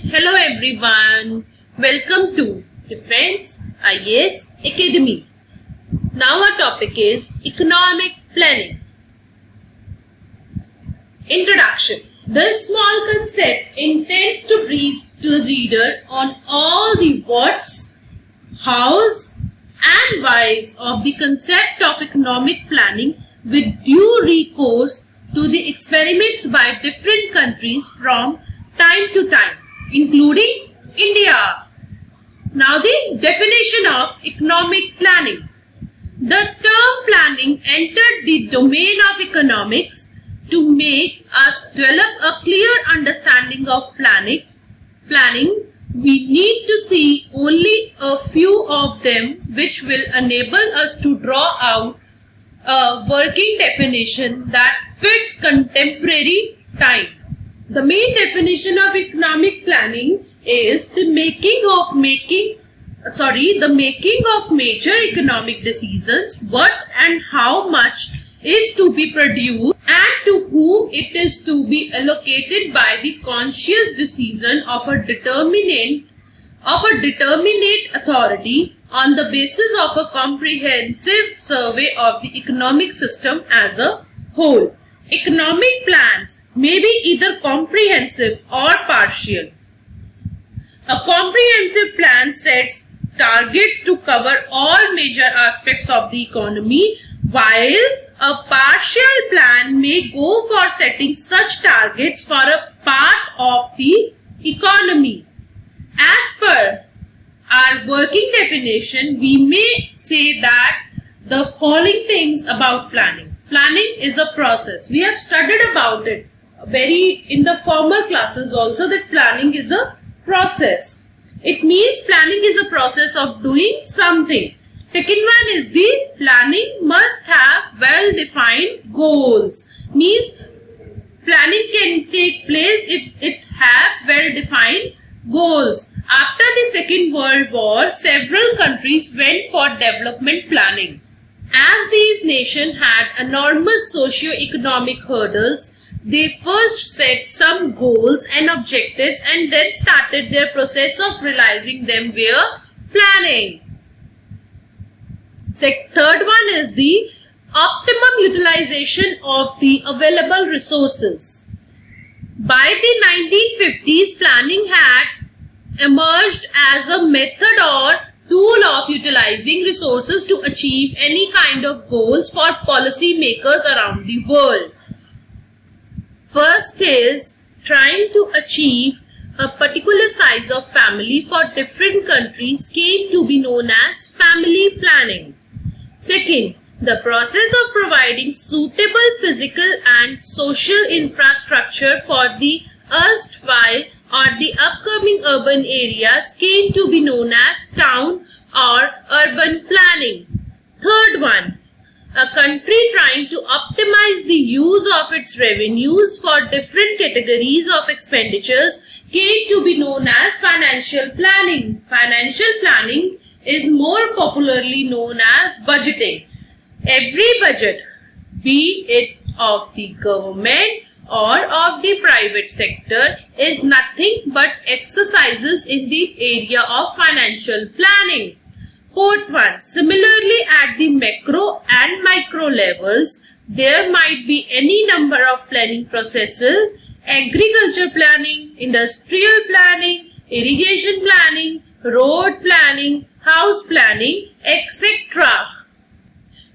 Hello everyone, welcome to Defense IAS Academy. Now our topic is Economic Planning. Introduction. This small concept intends to brief to the reader on all the whats, hows and whys of the concept of economic planning with due recourse to the experiments by different countries from time to time, including India. Now the definition of economic planning. The term planning entered the domain of economics to make us develop a clear understanding of planning. We need to see only a few of them which will enable us to draw out a working definition that fits contemporary time. The main definition of economic planning is the making of major economic decisions, what and how much is to be produced and to whom it is to be allocated by the conscious decision of a determinate authority on the basis of a comprehensive survey of the economic system as a whole. Economic plans may be either comprehensive or partial. A comprehensive plan sets targets to cover all major aspects of the economy, while a partial plan may go for setting such targets for a part of the economy. As per our working definition, we may say that the following things about planning. Planning is a process. We have studied about it in the former classes also, that planning is a process. It means planning is a process of doing something. Second one is the planning must have well-defined goals. Means planning can take place if it have well-defined goals. After the Second World War, several countries went for development planning. As these nations had enormous socio-economic hurdles, they first set some goals and objectives and then started their process of realizing them via planning. Third one is the optimum utilization of the available resources. By the 1950s, planning had emerged as a method or tool of utilizing resources to achieve any kind of goals for policy makers around the world. First is trying to achieve a particular size of family for different countries came to be known as family planning. Second, the process of providing suitable physical and social infrastructure for the erstwhile or the upcoming urban areas came to be known as town or urban planning. Third one, a country trying to optimize the use of its revenues for different categories of expenditures came to be known as financial planning. Financial planning is more popularly known as budgeting. Every budget, be it of the government or of the private sector, is nothing but exercises in the area of financial planning. Fourth one, similarly at the macro and micro levels, there might be any number of planning processes: agriculture planning, industrial planning, irrigation planning, road planning, house planning, etc.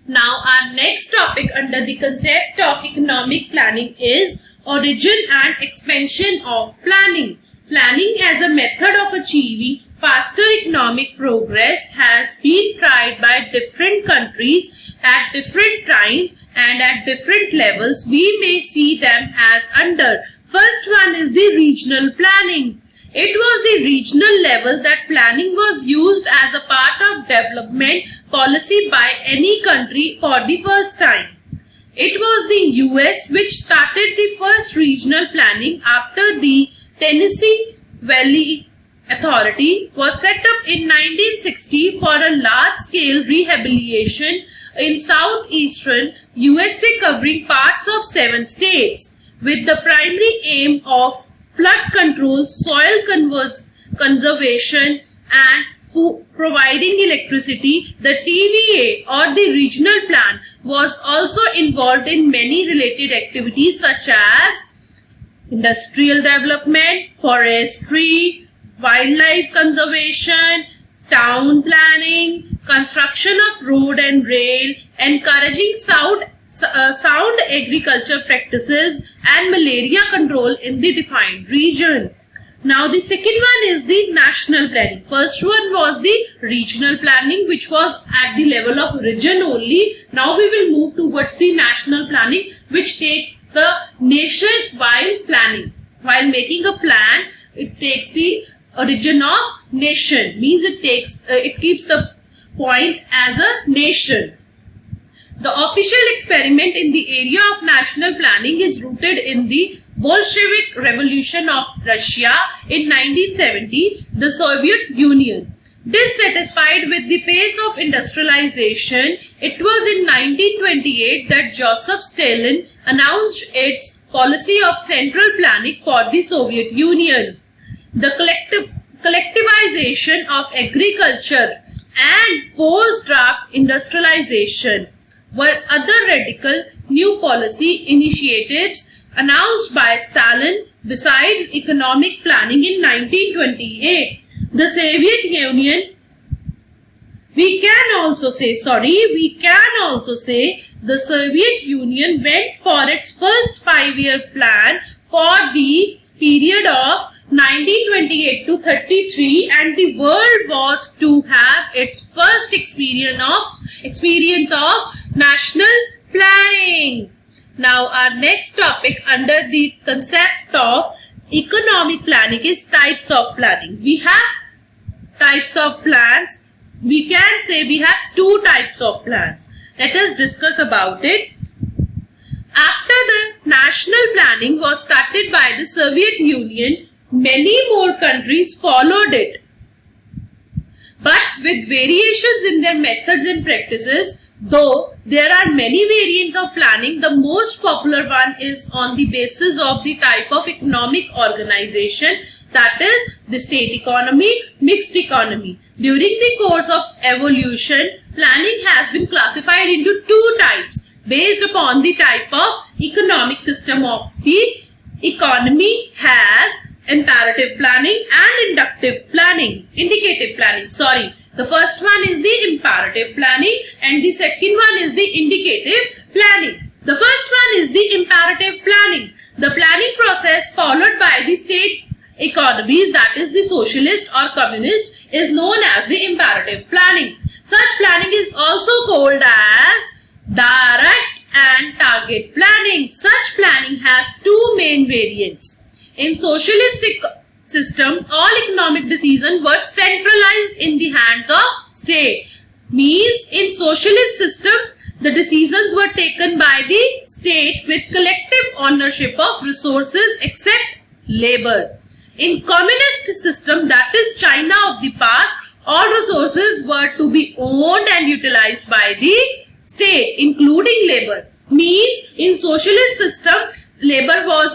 Now our next topic under the concept of economic planning is origin and expansion of planning. Planning as a method of achieving faster economic progress has been tried by different countries at different times and at different levels. We may see them as under. First one is the regional planning. It was the regional level that planning was used as a part of development policy by any country for the first time. It was the US which started the first regional planning after the Tennessee Valley Authority was set up in 1960 for a large-scale rehabilitation in southeastern USA covering parts of 7 states, with the primary aim of flood control, soil conservation, and providing electricity. The TVA or the regional plan was also involved in many related activities such as industrial development, forestry, wildlife conservation, town planning, construction of road and rail, encouraging sound agriculture practices, and malaria control in the defined region. Now the second one is the national planning. First one was the regional planning, which was at the level of region only. Now we will move towards the national planning, which takes the nation-wide planning. While making a plan, it takes the origin of nation, means it keeps the point as a nation. The official experiment in the area of national planning is rooted in the Bolshevik Revolution of Russia in 1970, the Soviet Union. Dissatisfied with the pace of industrialization, it was in 1928 that Joseph Stalin announced its policy of central planning for the Soviet Union. The collectivization of agriculture and post-draft industrialization were other radical new policy initiatives announced by Stalin. Besides economic planning in 1928, the Soviet Union, we can also say the Soviet Union went for its first 5-year plan for the period of 1928 to 33, and the world was to have its first experience of national planning. Now our next topic under the concept of economic planning is types of planning. We have types of plans. We can say we have 2 types of plans. Let us discuss about it. After the national planning was started by the Soviet Union, many more countries followed it, but with variations in their methods and practices. Though there are many variants of planning, the most popular one is on the basis of the type of economic organization, that is the state economy, mixed economy. During the course of evolution, planning has been classified into 2 types based upon the type of economic system of the economy. Has imperative planning and indicative planning. The first one is the imperative planning and the second one is the indicative planning. The first one is the imperative planning. The planning process followed by the state economies, that is the socialist or communist, is known as the imperative planning. Such planning is also called as direct and target planning. Such planning has 2 main variants. In socialistic system, all economic decisions were centralized in the hands of state. Means in socialist system, the decisions were taken by the state with collective ownership of resources except labor. In communist system, that is China of the past, all resources were to be owned and utilized by the state, including labor. Means in socialist system, labor's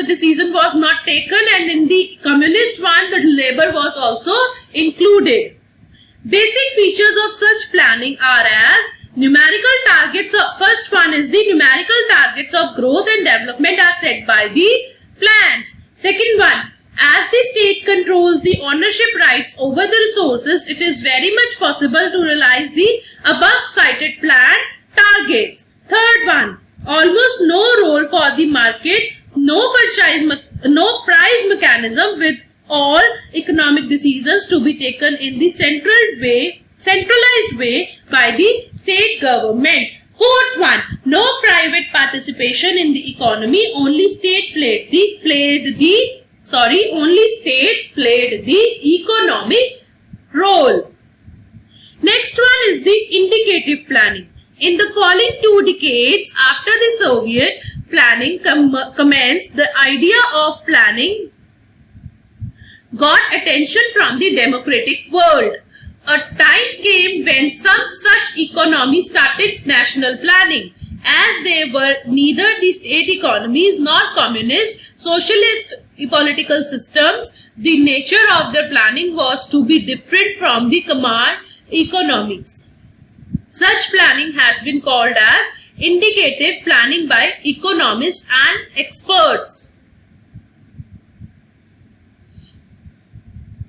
decision was not taken, and in the communist one, the labor was also included. Basic features of such planning are as numerical targets. First one is the numerical targets of growth and development are set by the plans. Second one, as the state controls the ownership rights over the resources, it is very much possible to realize the above cited plan targets. Third one, almost no role for the market, no price mechanism, with all economic decisions to be taken in the centralized way by the state government. Fourth one, no private participation in the economy, only state played the economic role. Next one is the indicative planning. In the following 2 decades after the Soviet planning commenced, the idea of planning got attention from the democratic world. A time came when some such economy started national planning. as they were neither the state economies nor communist, socialist political systems. The nature of their planning was to be different from the command economies. Such planning has been called as indicative planning by economists and experts.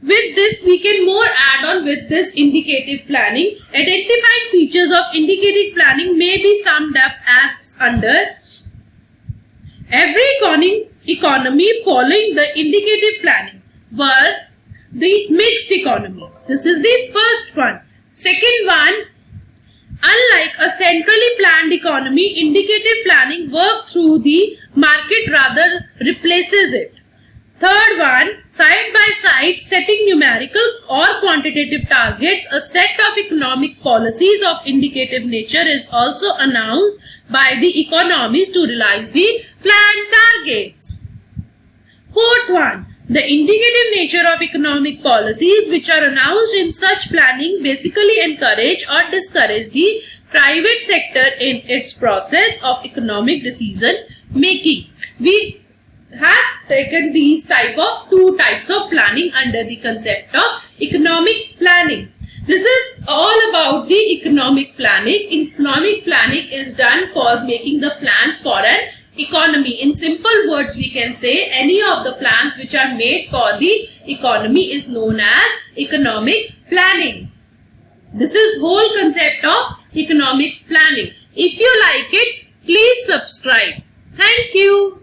With this, we can more add on with this indicative planning. Identifying features of indicative planning may be summed up as under: every economy following the indicative planning were the mixed economies. This is the first one. Second one, unlike a centrally planned economy, indicative planning work through the market rather replaces it. Third one, side by side setting numerical or quantitative targets, a set of economic policies of indicative nature is also announced by the economies to realize the planned targets. Fourth one, the indicative nature of economic policies which are announced in such planning basically encourage or discourage the private sector in its process of economic decision making. We have taken these two types of planning under the concept of economic planning. This is all about the economic planning. Economic planning is done for making the plans for an economy. In simple words, we can say any of the plans which are made for the economy is known as economic planning. This is whole concept of economic planning. If you like it, please subscribe. Thank you.